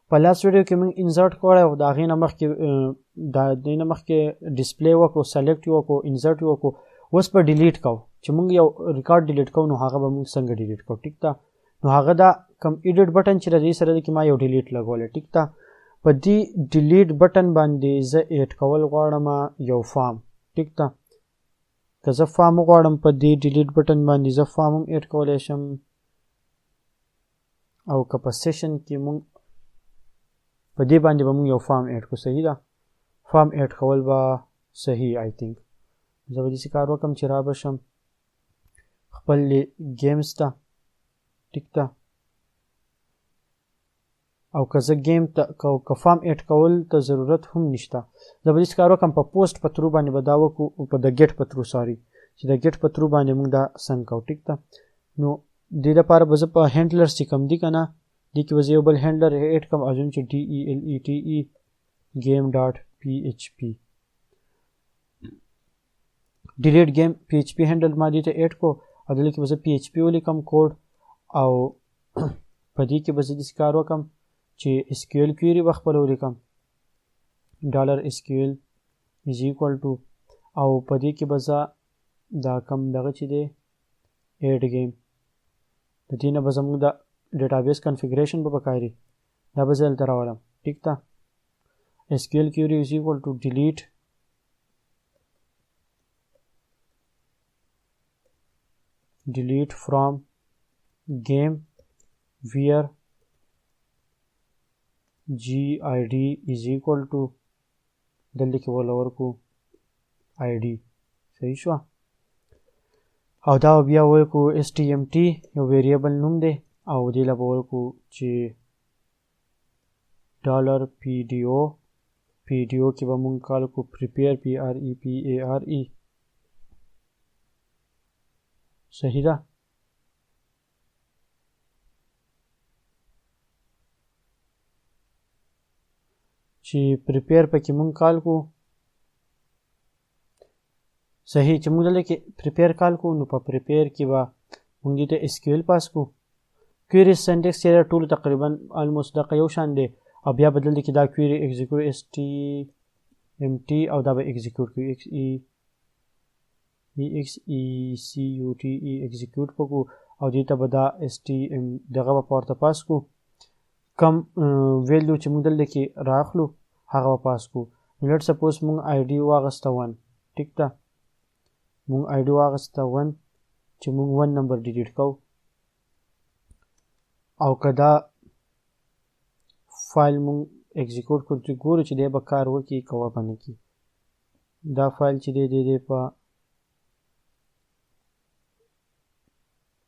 په لاست ویډیو کې موږ انسرټ کړی او د هغې نه مخکې د دې نه مخکې ډسپلی وکړو سلیکټ یې وکړو انسرټ یې وکړو اوس په ډیلیټ کوو چې موږ یو ریکارډ ډیلیټ کوو نو هغه به موږ څنګه ډیلیټ کوو ټیک ده نو هغه دا کم ایډیټ بټن چې راځي سره د کې ما یو ډیلیټ لګولی ټیک ده په دې ډیلیټ بټن باندې زه ایډ کول غواړم یو فارم ټیک ده که زه فارم غواړم په دې ډیلیټ بټن باندې زه فارم هم ایډ کولی شم او که په سیشن کې موږ په دې باندې به موږ یو فارم ایډ کړو صحیح ده فارم ایډ کول به صحیح آی تھنک زه به داسې کار وکړم چې را به شم خپل ګیمز ته ټیک ده او که زه ګیم ته که فارم ایډ کول ته ضرورت هم نشته زه به داسې کار وکړم په پوسټ په ترو باندې به دا وکړو په د ګیټ په ترو ساري چې د ګیټ په ترو باندې موږ دا سند کوو ټیک ده نو دې دپاره به زه په هینډلرز چې کوم دي که نه دې کې به زه یو بل هینډلر ایډ کړم ازون چې DELETE game ډاټ PHP ډیلیټ گیم PHP هینډل ما دې ته ایډ کو او دلته کې به زه PHP ولیکم کوډ او په دې کې به زه داسې کار وکړم چې SQL query به خپله ولیکم $SQL is equal to او په دې کې به زه دا کم دغه چې دی ایډ گیم د دې نه به زموږ د ډیټابیس کنفیګریشن به پکاري دا به زه دلته راولم ټیک ده SQL query is equal to delete from game where GID is equal to دلته کې ولا ورکو ID صحیح شو او دا بیا ورکو STMT یو ویریبل نوم دی او دې له به ورکو چې $PDO کې به مونږ کال کو prepare PREPARE صحیح ده چې پریپیر پکې مونږ کال کو صحیح چې مونږ دلته کې پریپیر کال کو نو په پریپیر کې به مونږ دې ته SQL پاس کو query syntax چې ټول تقریبا almost دغه یو شان دی او بیا بدل دي کې دا query execute STMT او دا به execute کوي EXECUTE execute پکو او دې ته به دا STM دغه به پورته پاس کو کم ویلیو چې موږ دلته کې راخلو هغه به پاس کو لیټ سپوز موږ ID واغسته 1 ټیک ده موږ ID واغسته 1 چې موږ 1 نمبر ډیلیټ کوو او که دا فایل موږ ایگزیکیوټ کړو چې ګورو چې دی به کار وکړي که به نه کړي دا فایل چې دی په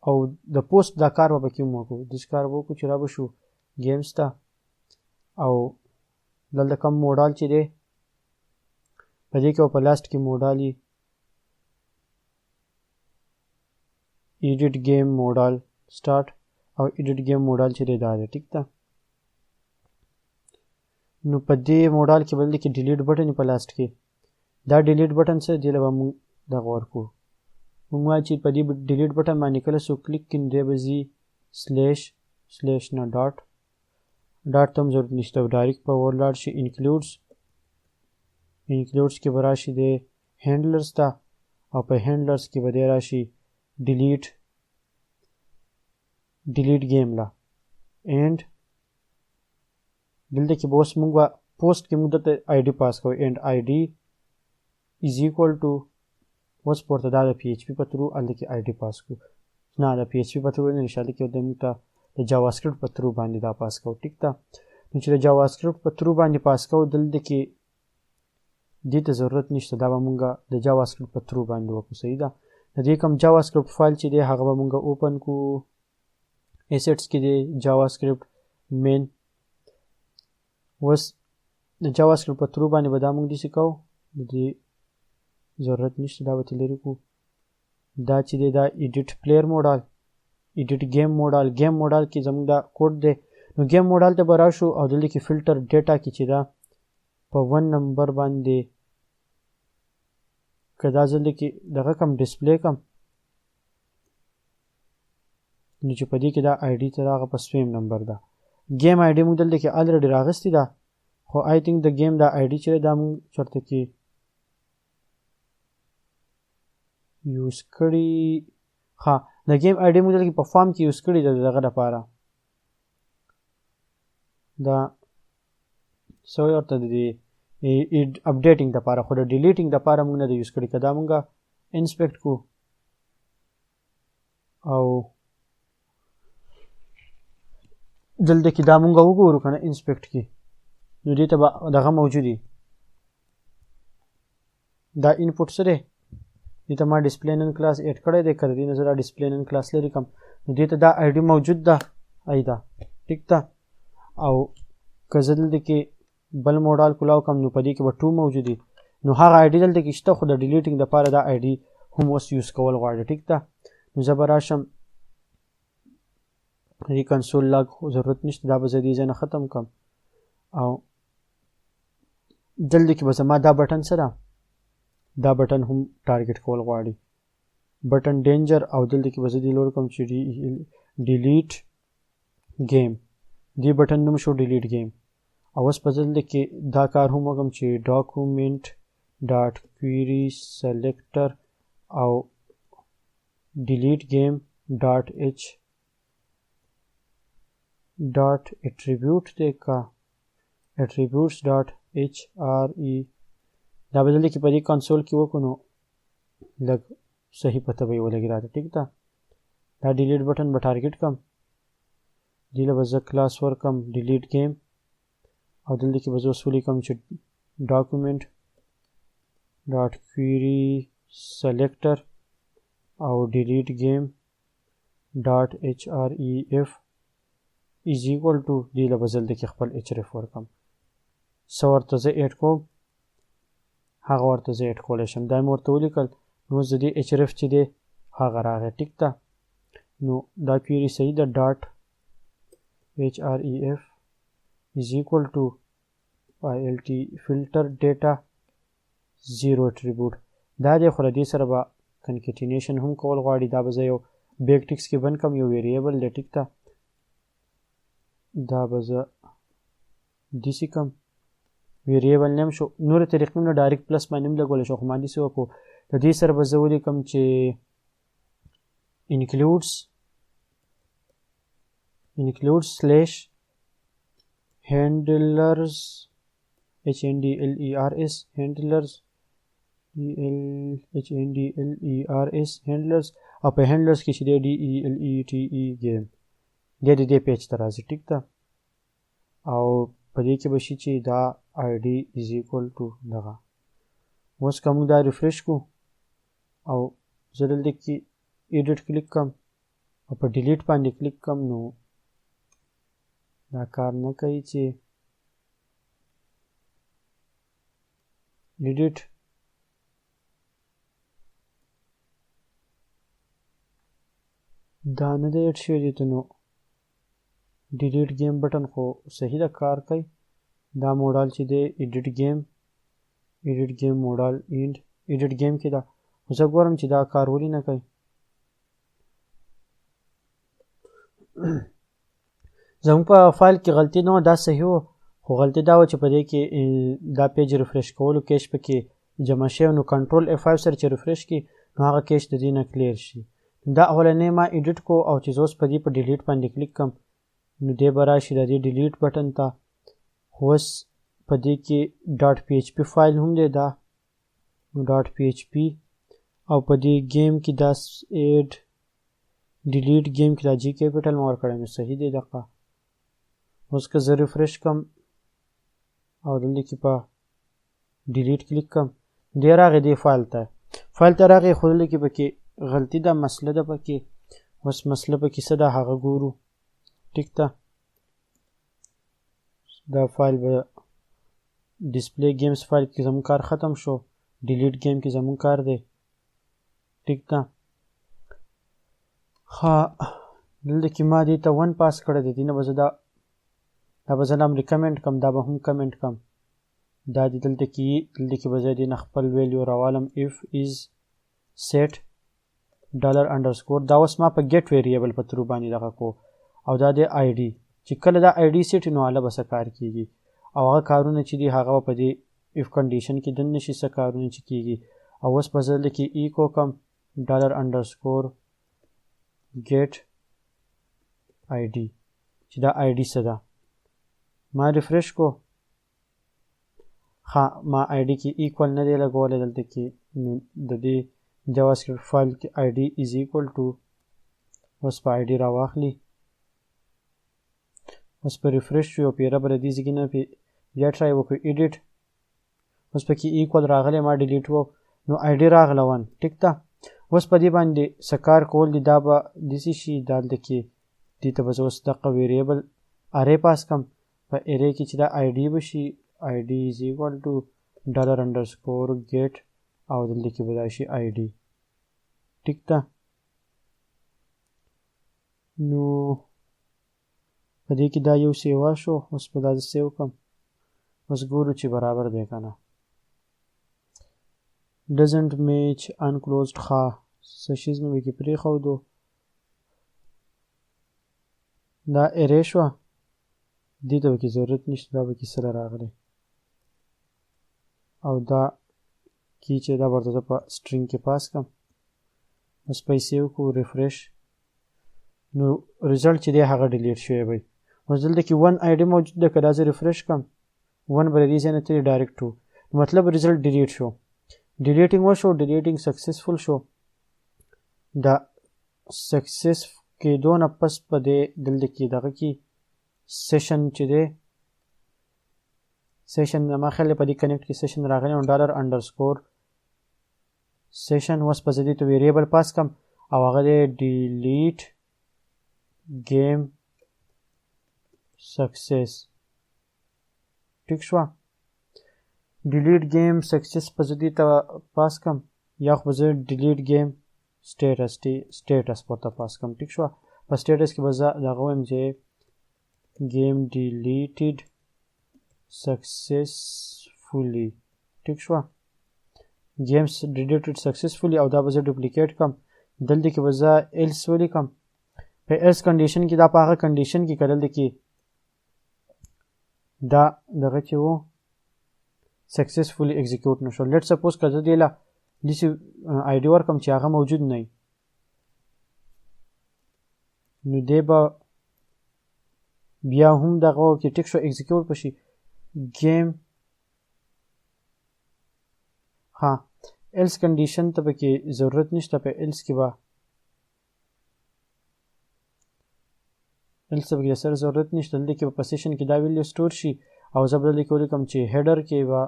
او د پوسټ دا کار به پکې وکړو داسې کار به وکړو چې را به شو ګیمز ته او دلته کم موډال چې دی په دې کې به په لاست کې موډال وي ایډیټ گیم موډال سټارټ او ایډیټ گیم موډال چې دی دا دی ټیک ده نو په دې موډال کې بل کې ډیلیټ بټن په لاست کې دا ډیلیټ بټن څه دی لبا موږ دغه ورکو موږ چې په دې ډیلیټ بټن باندې کله سو کلیک کین دی به زی سلیش نه ډاټ تم ضرورت نشته ډایرکټ په ورلاړ شي انکلودز کې به راشي د هینډلرز ته او په هینډلرز کې به دی راشي ډیلیټ گیم لا اینډ دلته کې به اوس موږ پوسټ کې موږ دلته ID پاس کوو اینډ ID is equal to اوس پورته دا د PHP په ترو هلته کې ID پاس کوو نه د PHP په ترو نه نشته کې د موږ ته د جاوا سکرپټ په ترو باندې دا پاس کوو ټیک ده نو چې د جاوا سکرپټ په ترو باندې پاس کوو دلته کې دې ته ضرورت نشته دا به موږ د جاوا سکرپټ په ترو باندې وکړو صحیح ده د دې کوم جاوا سکرپټ فایل چې دی هغه به موږ اوپن کو ایسټس کې دی جاوا سکرپټ مین اوس د جاوا سکرپټ په ترو باندې به دا موږ داسې کوو د دې ضرورت نشته دا به ترې لرې کړو دا چې دی دا ایډیټ پلیئر موډال ایډیټ گیم موډال کې زموږ دا کوډ دی نو گیم موډال ته به راشو او دلته کې فلټر ډیټا کې چې دا په 1 نمبر باندې که دا ځل کې دغه کم ډسپلی کم نو چې په دې کې دا ID ته هغه په سویم نمبر ده game ID موږ دلته کې already راغستې ده خو I think د game دا ID چې دا موږ چرته کې یوز کړي ها د game ID موږ دلته کې په فارم کې یوز کړي دغه لپاره دا سوی ورته دی اپډیټینګ لپاره خو د ډیلیټینګ لپاره موږ نه د یوز کړي کدا موږ انسپیکټ کو او دلته کې دا موږ وګورو کنه انسپیکټ کې نو دې ته دغه موجودي دا انپوټ سره دې ته ما ډسپلی نن کلاس اډ کړی دی کړه دې نه زه ډسپلی نن کلاس لري کوم نو دې ته دا آی ډي موجود ده ایدا ټیک ده او که زه دلته کې بل موډال کولاو کوم نو په دې کې به 2 موجودي نو هغه آی ډي دلته کې شته خو د ډیلیټینګ لپاره دا آی ډي هم اوس یوز کول غواړي ټیک ده نو زه به راشم دې کنسول لاګ ضرورت نشته دا به زه دې ځای نه ختم کړم او دلته کې به زما دا بټن سره دا بټن هم ټارګټ کول غواړي بټن ډینجر او دلته کې به زه دې لور کوم چې ډیلیټ گیم دې بټن نوم شو ډیلیټ گیم او اوس په دلته کې دا کار هم وکم چې ډاکومنٹ ډاټ کویری سلیکټر او ډیلیټ گیم ډاټ ایچ ډاټ اټریبیوټ دې کا attributes dot hrE دا بدل کې په دې کنسول کې وکړو لګ صحیح پته به ولګی راته ټیک ده دا ډیلیټ بٹن به ټارګټ کم دی له وز کلاس ور کم ډیلیټ گیم او دلته کې وز وصولي کم چې ډاکومنٹ ډاټ کویری سلیکټر او ډیلیټ گیم ډاټ href is equal to دی له وزل د کې خپل href ور کم سو ورته زه اډ کوم هغه ورته زه اډ کولی شم دا مې ورته ولیکل نو زه دې href چې دی هغه راغی ټیک ده نو دا کویری صحیح ده ډاټ href is equal to ilt filter data 0 attribute دا دی خو دې سره به کنکټینیشن هم کول غواړي دا به زه یو بیک ټکس کې بند کم یو ویریبل دی ټیک ده دا به زه داسې کم ویریبل نیم شو نور طریقې نه ډایرکټ پلس باندې هم لګولی شو خو ما داسې وکړو د دې سره به زه ولیکم چې includes slash handlers handlers handlers او په handlers کې چې دی delete game دې پیج ته راځي ټیک ده او په دې کې به شي چې دا id is equal to دغه اوس که موږ دا ریفریش کو او زه دلته کې ایډیټ کلیک کم او په ډیلیټ باندې کلیک کم نو دا کار نه کوي چې ډیلیټ دا نه دی ایډ شوی دی ته نو ډیلیټ گیم بټن خو صحیح ده کار کوي دا موډال چې دی ایډیټ گیم موډال ایډیټ گیم کې ده خو زه ګورم چې دا کار ولې نه کوي زموږ په فایل کې غلطي نه دا صحیح و خو غلطي دا و چې په دې کې دا پیج ریفریش کولو کیش پکې جمع شوی نو کنټرول F5 سره چې ریفریش کړي نو هغه کیش د دې نه کلیر شي دا اولنې ما ایډیټ کو او چې اوس په دې په ډیلیټ باندې کلیک کم نو دی به راشي د دې ډیلیټ بټن ته خو اوس په دې کې ډاټ PHP فایل هم دی دا نو ډاټ PHP او په دې گیم کې دا ایډ ډیلیټ گیم کې دا جی کیپیټل مور کړی نو صحیح دی دغه اوس که زه ریفریش کم او دلته کې په ډیلیټ کلیک کم دی راغی دی فایل ته راغی خو دلته کې پکې غلطي ده مسله ده پکې اوس مسله پکې څه ده هغه ګورو ټیک ده دا فایل به ډسپلی گیمز فایل کې زموږ کار ختم شو ډیلیټ گیم کې زموږ کار دی ټیک ده ها دلته کې ما دې ته 1 پاس کړی دی نه به زه دا به زه هم ریکمنډ کم دا به هم کمنټ کم دا دې دلته کې به زه دې نه خپل ویلیو راوالم if is set $_ دا اوس ما په ګیټ ویریبل په ترو باندې دغه کو او دا د آی ډي چې کله دا آی ډي سیټ نو هله به څه کار کېږي او هغه کارونه چې دي هغه په دې اف کنډیشن کې دننه شي څه کارونه چې کېږي او اوس په زه دلته کې ایکو کم $_ get id چې دا آی ډي څه ده ما ریفریش کو ها ما آی ډي کې ایکول نه دی لګولی دلته کې نو د دې جاوا سکرپټ فایل کې آی ډي از ایکول ټو اوس په آی ډي راواخلي اوس په ریفریش شو او پیره به د دې ځای کې نه بیا ټرای وکړو ایډیټ اوس پکې ایکول راغلی ما ډیلیټ وکړ نو آی ډي راغله 1 ټیک ده اوس په دې باندې څه کار کول دي دا به داسې شي دا دلته کې دې ته به زه اوس دغه ویریبل ارې پاس کړم په ارې کې چې دا آی ډي به شي آی ډي از ایکول ټو $_ get او دلته کې به دا شي آی ډي ټیک ده نو په دې کې دا یو سیوا شو اوس په دا سیو کړم اوس ګورو چې برابر دی که نه doesn't match unclosed ښه څه شیز مې پکې پرېښودو دا ارې شوه دې ته پکې ضرورت نشته دا پکې سره راغلی او دا کی چې دا ورته زه په سټرینګ کې پاس کړم اوس پیسې وکړو ریفریش نو ریزلټ چې دی هغه ډیلیټ شوی وی اوس دلته کې 1 آی ډي موجود ده که دا زه ریفریش کړم 1 به د دې ځای نه تللی ډایرکټ و مطلب ریزلټ ډیلیټ شو ډیلیټینګ وشو ډیلیټینګ سکسسفل شو دا سکسس کېدو نه پس په دې دلته کې دغه کې سیشن چې دی سیشن زما خیال په دې کنیکټ کې سیشن راغلی نو $_ سیشن اوس په زه دې ته ویریبل پاس کړم او هغه دی ډیلیټ گیم سکسس ټیک شوه ډیلیټ گیم سکسس په زه دې ته پاس کړم یا خو به زه ډیلیټ گیم سټیټس ورته پاس کړم ټیک شوه په سټیټس کې به زه دغه وایم چې game deleted successfully ټیک شوه games deleted successfully او دا به زه ډوپلیکیټ کړم دلته کې به زه ایلس ولیکم په ایلس کنډیشن کې دا په هغه کنډیشن کې که دلته کې دا دغه چې و successfully execute نه شو لیټ سپوز که زه دې له داسې آی ډي ورکړم چې هغه موجود نه وي نو دی به بیا هم دغه کې ټیک شو ایگزیکیوټ بشي گیم ها ایلس کنډیشن ته پکې ضرورت نشته په ایلس کې به ایلس پکې سره ضرورت نشته دلته کې په سیشن کې دا ویلیو سټور شي او زه به دلته کې ولیکم چې هیډر کې به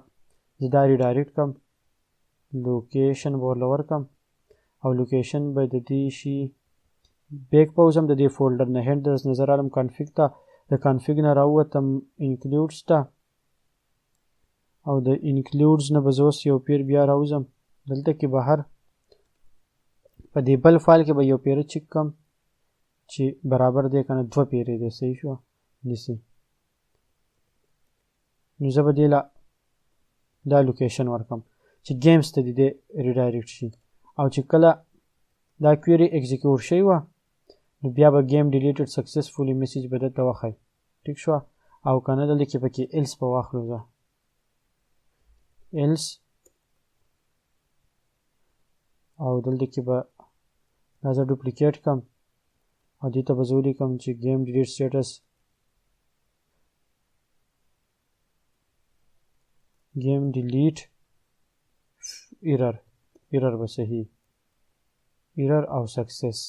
زه دا ریډایرکټ کړم لوکیشن به ورله ورکړم او لوکیشن به د دې شي بیک پوزم د دې فولډر نه هند د نظر عالم کانفیګ ته د کانفیګ نه راووتم انکلوډز ته او د انکلوډز نه به زه اوس یو پیر بیا راوځم دلته کې بهر په دې بل فایل کې به یو پیره چک کړم چې برابر دی که نه 2 پیرې دی صحیح شوه داسې نو زه به دې له دا لوکیشن ورکړم چې گیمز ته دې ریډایرکټ شي او چې کله دا کویری ایگزیکیوټ شوی وه نو بیا به گیم ډیلیټډ سکسسفولي میسیج به درته وښایي ټیک شوه او که نه دلته کې پکې ایلس به واخلو زه ایلس او دلته کې به دا زه ډوپلیکیټ کړم او دې ته به زه ولیکم چې گیم ډیلیټ سټیټس گیم ډیلیټ ایرر به صحیح ایرر او سکسس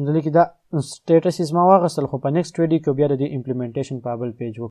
دلته کې دا سټیټس زما واغستل خو په نیکسټ ویډیو کې بیا د دې امپلیمنټیشن په بل پیج